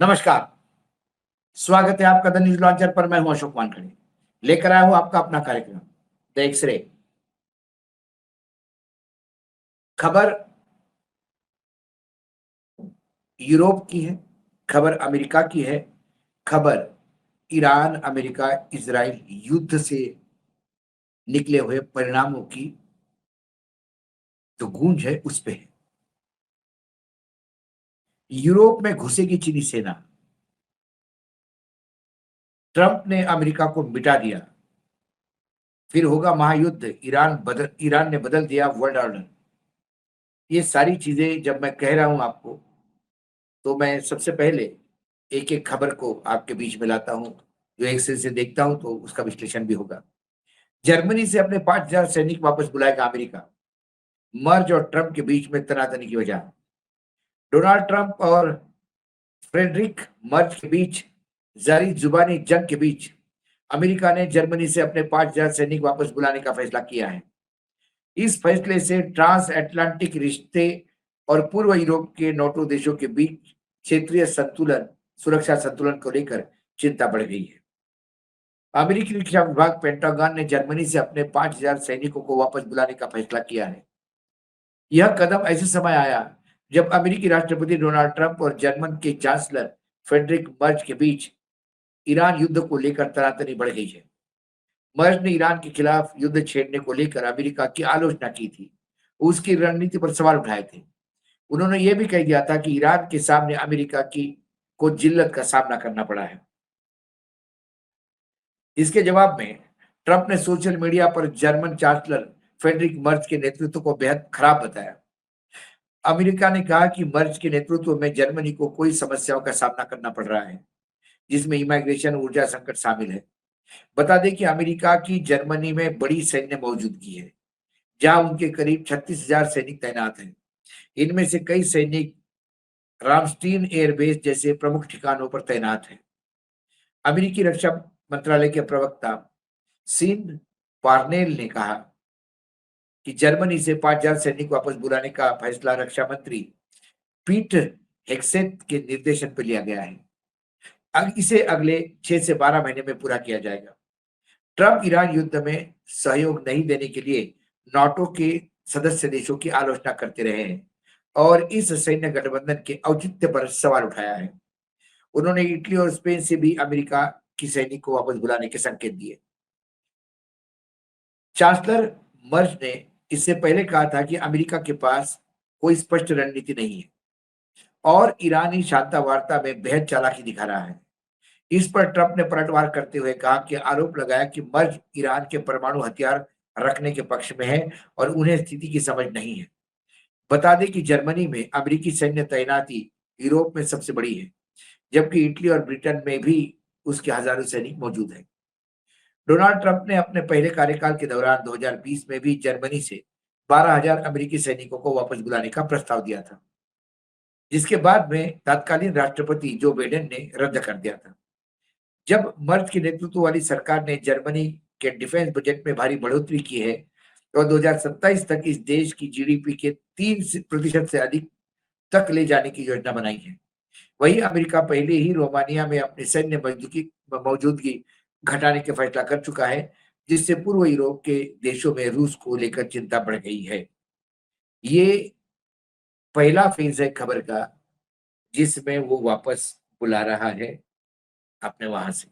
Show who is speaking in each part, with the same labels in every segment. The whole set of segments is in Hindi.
Speaker 1: नमस्कार। स्वागत है आपका द न्यूज लॉन्चर पर। मैं हूं अशोक वानखड़े, लेकर आया हूं आपका अपना कार्यक्रम द एक्सरे। खबर यूरोप की है, खबर अमेरिका की है, खबर ईरान अमेरिका इजराइल युद्ध से निकले हुए परिणामों की जो गूंज है उस पे है। यूरोप में घुसेगी चीनी सेना, ट्रंप ने अमेरिका को मिटा दिया, फिर होगा महायुद्ध, ईरान ने बदल दिया वर्ल्ड ऑर्डर। ये सारी चीजें जब मैं कह रहा हूं आपको, तो मैं सबसे पहले एक एक खबर को आपके बीच में लाता हूं, जो एक से देखता हूं तो उसका विश्लेषण भी होगा। जर्मनी से अपने 5,000 सैनिक वापस बुलाएगा अमेरिका, मर्ज और ट्रंप के बीच में तनातनी की वजह। डोनाल्ड ट्रंप और फ्रेडरिक मर्ज के बीच जारी जुबानी जंग के बीच अमेरिका ने जर्मनी से अपने 5,000 सैनिक वापस बुलाने का फैसला किया है। इस फैसले से ट्रांस अटलांटिक रिश्ते और पूर्व यूरोप के नाटो देशों के बीच क्षेत्रीय सुरक्षा संतुलन को लेकर चिंता बढ़ गई है। अमेरिकी रक्षा विभाग पेंटागन ने जर्मनी से अपने 5,000 सैनिकों को वापस बुलाने का फैसला किया है। यह कदम ऐसे समय आया जब अमेरिकी राष्ट्रपति डोनाल्ड ट्रंप और जर्मन के चांसलर फ्रेडरिक मर्ज के बीच ईरान युद्ध को लेकर तनातनी बढ़ गई है। मर्ज ने ईरान के खिलाफ युद्ध छेड़ने को लेकर अमेरिका की आलोचना की थी, उसकी रणनीति पर सवाल उठाए थे। उन्होंने यह भी कह दिया था कि ईरान के सामने अमेरिका की को जिल्लत का सामना करना पड़ा है। इसके जवाब में ट्रंप ने सोशल मीडिया पर जर्मन चांसलर फ्रेडरिक मर्ज के नेतृत्व को बेहद खराब बताया। अमेरिका ने कहा कि मर्ज के नेतृत्व में जर्मनी को कोई समस्याओं का सामना करना पड़ रहा है, जिसमें इमिग्रेशन, ऊर्जा संकट शामिल है। बता दें कि अमेरिका की जर्मनी में बड़ी सैन्य मौजूदगी है, जहां उनके करीब 36,000 सैनिक तैनात हैं। इनमें से कई सैनिक रामस्टीन एयरबेस जैसे प्रमुख ठिकानों पर तैनात हैं। अमेरिकी रक्षा मंत्रालय के प्रवक्ता सीन पार्नेल ने कहा कि जर्मनी से 5,000 सैनिक वापस बुलाने का फैसला रक्षा मंत्री पीट हेग्सेथ के निर्देशन पर लिया गया है। इसे अगले 6 से 12 महीने में पूरा किया जाएगा। ट्रंप ईरान युद्ध में सहयोग नहीं देने के लिए नाटो के सदस्य देशों की आलोचना करते रहे हैं और इस सैन्य गठबंधन के औचित्य पर सवाल उठाया है। उन्होंने इटली और स्पेन से भी अमेरिका की सैनिक को वापस बुलाने के संकेत दिए। चांसलर मर्ज ने इससे पहले कहा था कि अमेरिका के पास कोई स्पष्ट रणनीति नहीं है और ईरानी शांति वार्ता में बेहद चालाकी दिखा रहा है। इस पर ट्रंप ने पलटवार करते हुए कहा कि आरोप लगाया कि मर्ज ईरान के परमाणु हथियार रखने के पक्ष में है और उन्हें स्थिति की समझ नहीं है। बता दें कि जर्मनी में अमेरिकी सैन्य तैनाती यूरोप में सबसे बड़ी है, जबकि इटली और ब्रिटेन में भी उसके हजारों सैनिक मौजूद हैं। डोनाल्ड ट्रंप ने अपने पहले कार्यकाल के दौरान 2020 में भी जर्मनी से 12,000 अमेरिकी सैनिकों को वापस बुलाने का प्रस्ताव दिया था, जिसके बाद में तत्कालीन राष्ट्रपति जो बाइडेन ने रद्द कर दिया था। जब मर्ज के नेतृत्व वाली सरकार ने जर्मनी के डिफेंस बजट में भारी बढ़ोतरी की है और 2027 तक इस देश की जीडीपी के 3% से अधिक तक ले जाने की योजना बनाई है। वहीं अमेरिका पहले ही रोमानिया में अपनी सैन्य मौजूदगी घटाने का फैसला कर चुका है, जिससे पूर्व यूरोप के देशों में रूस को लेकर चिंता बढ़ गई है। ये पहला फेज है खबर का, जिसमें वो वापस बुला रहा है अपने वहां से।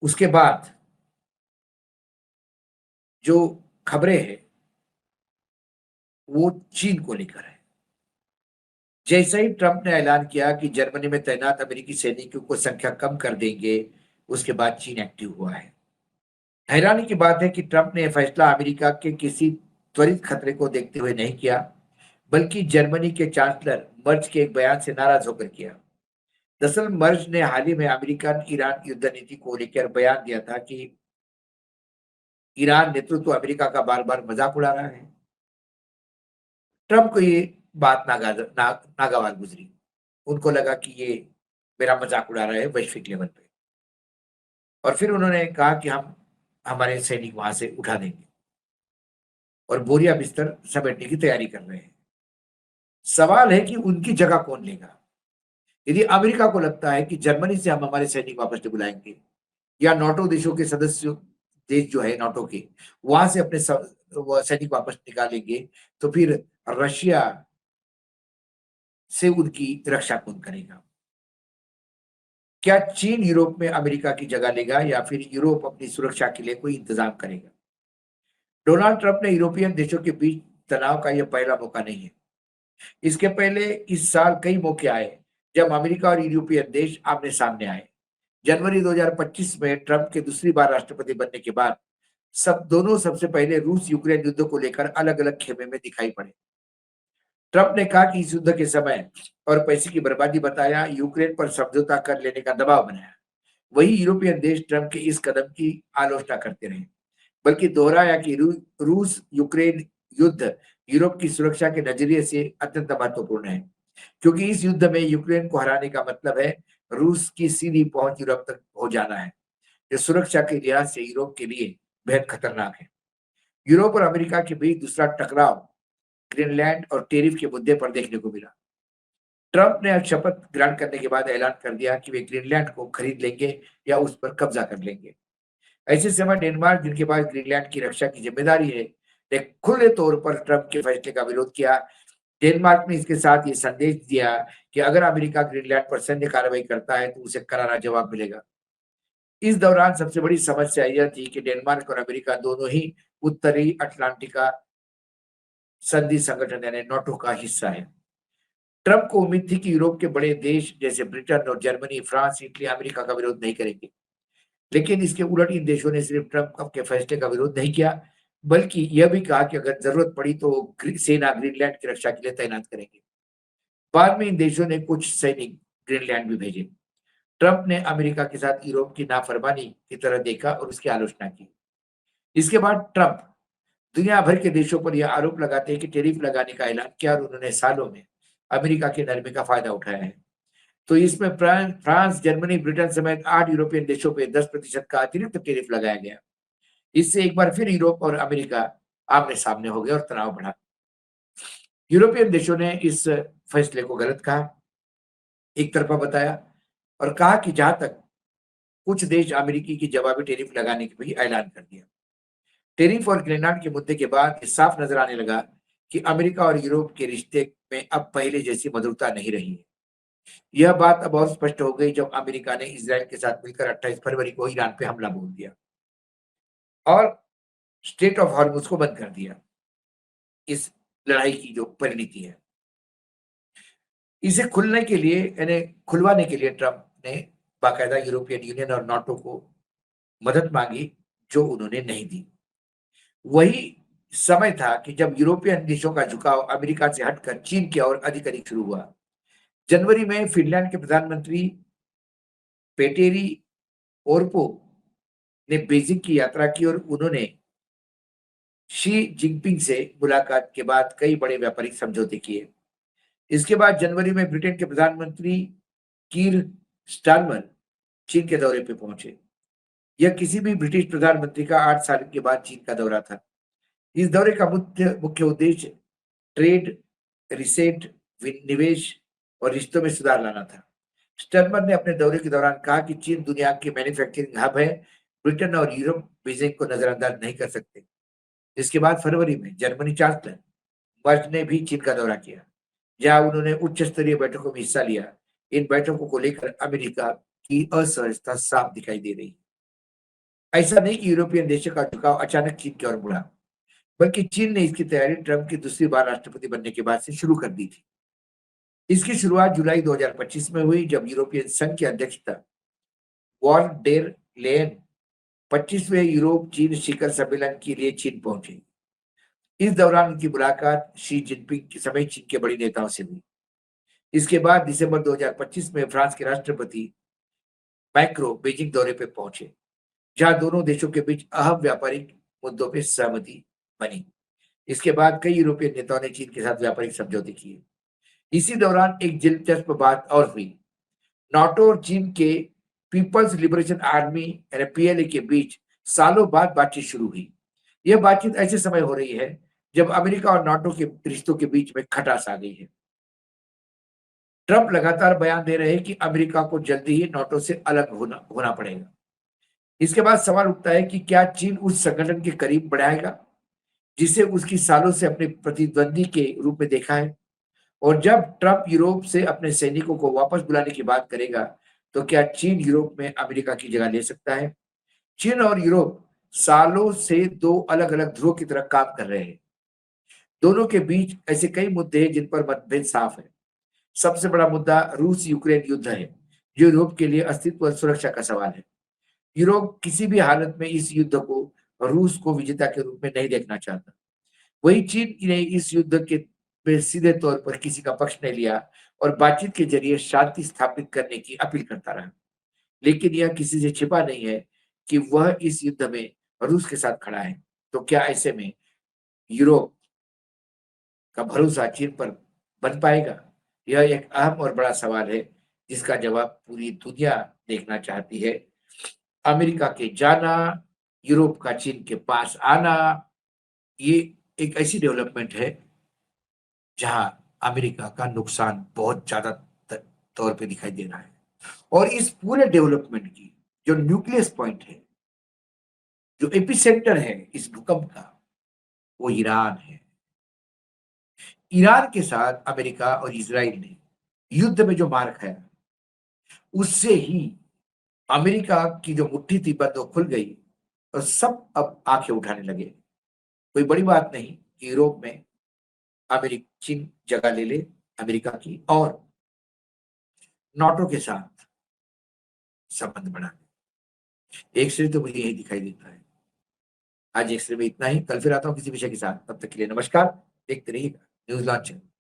Speaker 1: उसके बाद जो खबरें हैं वो चीन को लेकर है। जैसे ही ट्रंप ने ऐलान किया कि जर्मनी में तैनात अमेरिकी सैनिकों को संख्या कम कर देंगे, उसके बाद चीन एक्टिव हुआ है। हैरानी की बात है कि ट्रंप ने यह फैसला अमेरिका के किसी त्वरित खतरे को देखते हुए नहीं किया, बल्कि जर्मनी के चांसलर मर्ज के एक बयान से नाराज होकर किया। दरअसल मर्ज ने हाल ही में अमेरिकन ईरान युद्ध नीति को लेकर बयान दिया था कि ईरान नेतृत्व अमेरिका का बार बार मजाक उड़ा रहा है। ट्रंप को ये बात नागवार गुजरी। उनको लगा कि ये मेरा मजाक उड़ा रहा है वैश्विक लेवल पे, और फिर उन्होंने कहा कि हम हमारे सैनिक वहां से उठा देंगे और बोरिया बिस्तर समेटने की तैयारी कर रहे हैं। सवाल है कि उनकी जगह कौन लेगा। यदि अमेरिका को लगता है कि जर्मनी से हम हमारे सैनिक वापस नहीं बुलाएंगे या नाटो देशों के सदस्य देश जो है नाटो के, वहां से अपने सैनिक वापस निकालेंगे, तो फिर रशिया से उनकी रक्षा कौन करेगा? क्या चीन यूरोप में अमेरिका की जगह लेगा या फिर यूरोप अपनी सुरक्षा के लिए कोई इंतजाम करेगा? डोनाल्ड ट्रंप ने यूरोपियन देशों के बीच तनाव का यह पहला मौका नहीं है। इसके पहले इस साल कई मौके आए जब अमेरिका और यूरोपियन देश आमने सामने आए। जनवरी 2025 में ट्रंप के दूसरी बार राष्ट्रपति बनने के बाद सब दोनों सबसे पहले रूस यूक्रेन युद्ध को लेकर अलग अलग खेमे में दिखाई पड़े। ट्रंप ने कहा कि इस युद्ध के समय और पैसे की बर्बादी बताया, यूक्रेन पर समझौता कर लेने का दबाव बनाया। वही यूरोपियन देश ट्रंप के इस कदम की आलोचना करते रहे, बल्कि दोहराया कि रूस यूक्रेन युद्ध यूरोप की सुरक्षा के नजरिए से अत्यंत महत्वपूर्ण है, क्योंकि इस युद्ध में यूक्रेन को हराने का मतलब है रूस की सीधी पहुंच यूरोप तक हो जाना है, जो सुरक्षा के लिहाज से यूरोप के लिए बेहद खतरनाक है। यूरोप और अमेरिका के बीच दूसरा टकराव ग्रीनलैंड और टेरिफ के मुद्दे पर देखने को मिला। ट्रंप ने आज शपथ ग्रहण करने के बाद ऐलान कर दिया कि वे ग्रीनलैंड को खरीद लेंगे या उस पर कब्जा कर लेंगे। ऐसे समय डेनमार्क, जिनके पास ग्रीनलैंड की रक्षा की जिम्मेदारी है, ने खुले तौर पर ट्रंप के फैसले का विरोध किया। डेनमार्क ने इसके साथ ये संदेश दिया कि अगर अमेरिका ग्रीनलैंड पर सैन्य कार्रवाई करता है तो उसे करारा जवाब मिलेगा। इस दौरान सबसे बड़ी समस्या यह थी कि डेनमार्क और अमेरिका दोनों ही उत्तरी अटलांटिका संधि संगठन यानी नाटो का हिस्सा है। ट्रंप को उम्मीद थी कि यूरोप के बड़े देश जैसे ब्रिटेन और जर्मनी, फ्रांस, इटली अमेरिका का विरोध नहीं करेंगे। लेकिन इसके उलट इन देशों ने सिर्फ ट्रंप के फैसले का विरोध नहीं किया, बल्कि यह भी कहा कि अगर जरूरत पड़ी तो सेना ग्रीनलैंड की रक्षा के लिए तैनात करेंगे। बाद में इन देशों ने कुछ सैनिक ग्रीनलैंड भी भेजे। ट्रंप ने अमेरिका के साथ यूरोप की नाफरमानी की तरह देखा और उसकी आलोचना की। इसके बाद ट्रंप दुनिया भर के देशों पर यह आरोप लगाते हैं कि टैरिफ लगाने का ऐलान किया और उन्होंने सालों में अमेरिका के नरमी का फायदा उठाया है। तो इसमें फ्रांस, जर्मनी, ब्रिटेन समेत 8 यूरोपियन देशों पे 10% का अतिरिक्त टैरिफ लगाया गया। इससे एक बार फिर यूरोप और अमेरिका आमने-सामने हो गए और तनाव बढ़ा। यूरोपियन देशों ने इस फैसले को गलत कहा, एक तरफा बताया और कहा कि जहां तक कुछ देश अमेरिकी की जवाबी टैरिफ लगाने की भी ऐलान कर दिया। टैरिफ और ग्रीनलैंड के मुद्दे के बाद ये साफ नजर आने लगा कि अमेरिका और यूरोप के रिश्ते में अब पहले जैसी मधुरता नहीं रही है। यह बात अब और स्पष्ट हो गई जब अमेरिका ने इजराइल के साथ मिलकर 28 फरवरी को ईरान पे हमला बोल दिया और स्टेट ऑफ हॉर्मुज को बंद कर दिया। इस लड़ाई की जो परिणति है, इसे खुलने के लिए यानी खुलवाने के लिए ट्रंप ने बाकायदा यूरोपियन यूनियन और नाटो को मदद मांगी, जो उन्होंने नहीं दी। वही समय था कि जब यूरोपियन देशों का झुकाव अमेरिका से हटकर चीन की ओर अधिक अधिक शुरू हुआ। जनवरी में फिनलैंड के प्रधानमंत्री पेटेरी ओर्पो ने बीजिंग की यात्रा की और उन्होंने शी जिनपिंग से मुलाकात के बाद कई बड़े व्यापारिक समझौते किए। इसके बाद जनवरी में ब्रिटेन के प्रधानमंत्री कीर स्टारमर चीन के दौरे पे पहुंचे। यह किसी भी ब्रिटिश प्रधानमंत्री का 8 साल के बाद चीन का दौरा था। इस दौरे का मुख्य मुख्य उद्देश्य ट्रेड, रिसेट, निवेश और रिश्तों में सुधार लाना था। स्टर्मर ने अपने दौरे के दौरान कहा कि चीन दुनिया की मैन्युफैक्चरिंग हब है, ब्रिटेन और यूरोप बीजिंग को नजरअंदाज नहीं कर सकते। इसके बाद फरवरी में जर्मनी चांसलर मर्ज ने भी चीन का दौरा किया, जहां उन्होंने उच्च स्तरीय बैठकों में हिस्सा लिया। इन बैठकों को लेकर अमेरिका की असहजता साफ दिखाई दे रही। ऐसा नहीं कि यूरोपियन देशों का झुकाव अचानक चीन की ओर मुड़ा, बल्कि चीन ने इसकी तैयारी ट्रंप की दूसरी बार राष्ट्रपति बनने के बाद से शुरू कर दी थी। इसकी शुरुआत जुलाई 2025 में हुई जब यूरोपियन संघ की अध्यक्षता वॉन डेर लेयन 25वें यूरोप चीन शिखर सम्मेलन के लिए चीन पहुंचे। इस दौरान उनकी मुलाकात शी जिनपिंग के समेत चीन के बड़े नेताओं से हुई। इसके बाद दिसंबर 2025 में फ्रांस के राष्ट्रपति मैक्रो बीजिंग दौरे पर पहुंचे, जहां दोनों देशों के बीच अहम व्यापारिक मुद्दों पर सहमति बनी। इसके बाद कई यूरोपियन नेताओं ने चीन के साथ व्यापारिक समझौते किए। इसी दौरान एक दिलचस्प बात और हुई। नाटो और चीन के पीपल्स लिबरेशन आर्मी यानी पीएलए के बीच सालों बाद बातचीत शुरू हुई। यह बातचीत ऐसे समय हो रही है जब अमेरिका और नाटो के रिश्तों के बीच में खटास आ गई है। ट्रंप लगातार बयान दे रहे हैं कि अमेरिका को जल्दी ही नाटो से अलग होना होना पड़ेगा। इसके बाद सवाल उठता है कि क्या चीन उस संगठन के करीब बढ़ाएगा जिसे उसकी सालों से अपने प्रतिद्वंदी के रूप में देखा है? और जब ट्रंप यूरोप से अपने सैनिकों को वापस बुलाने की बात करेगा, तो क्या चीन यूरोप में अमेरिका की जगह ले सकता है? चीन और यूरोप सालों से दो अलग-अलग ध्रुव की तरह काम कर रहे हैं। दोनों के बीच ऐसे कई मुद्दे हैं जिन पर मतभेद साफ है। सबसे बड़ा मुद्दा रूस यूक्रेन युद्ध है, जो यूरोप के लिए अस्तित्व और सुरक्षा का सवाल है। यूरोप किसी भी हालत में इस युद्ध को रूस को विजेता के रूप में नहीं देखना चाहता। वही चीन ने इस युद्ध के में सीधे तौर पर किसी का पक्ष नहीं लिया और बातचीत के जरिए शांति स्थापित करने की अपील करता रहा। लेकिन यह किसी से छिपा नहीं है कि वह इस युद्ध में रूस के साथ खड़ा है। तो क्या ऐसे में यूरोप का भरोसा चीन पर बन पाएगा? यह एक अहम और बड़ा सवाल है जिसका जवाब पूरी दुनिया देखना चाहती है। अमेरिका के जाना, यूरोप का चीन के पास आना, ये एक ऐसी डेवलपमेंट है जहां अमेरिका का नुकसान बहुत ज्यादा तौर पे दिखाई दे रहा है। और इस पूरे डेवलपमेंट की जो न्यूक्लियस पॉइंट है, जो एपिसेंटर है इस भूकंप का, वो ईरान है। ईरान के साथ अमेरिका और इजराइल ने युद्ध में जो मार खाया, उससे ही अमेरिका की जो मुट्ठी थी बंद वो खुल गई और सब अब आंखें उठाने लगे। कोई बड़ी बात नहीं कि यूरोप में चीन जगह ले ले अमेरिका की और नाटो के साथ संबंध बढ़ा ले। एक्सरे तो मुझे यही दिखाई देता है। आज एक्सरे में इतना ही, कल फिर आता हूँ किसी विषय के साथ। तब तक के लिए नमस्कार। देखते रहिएगा न्यूज लॉन्च।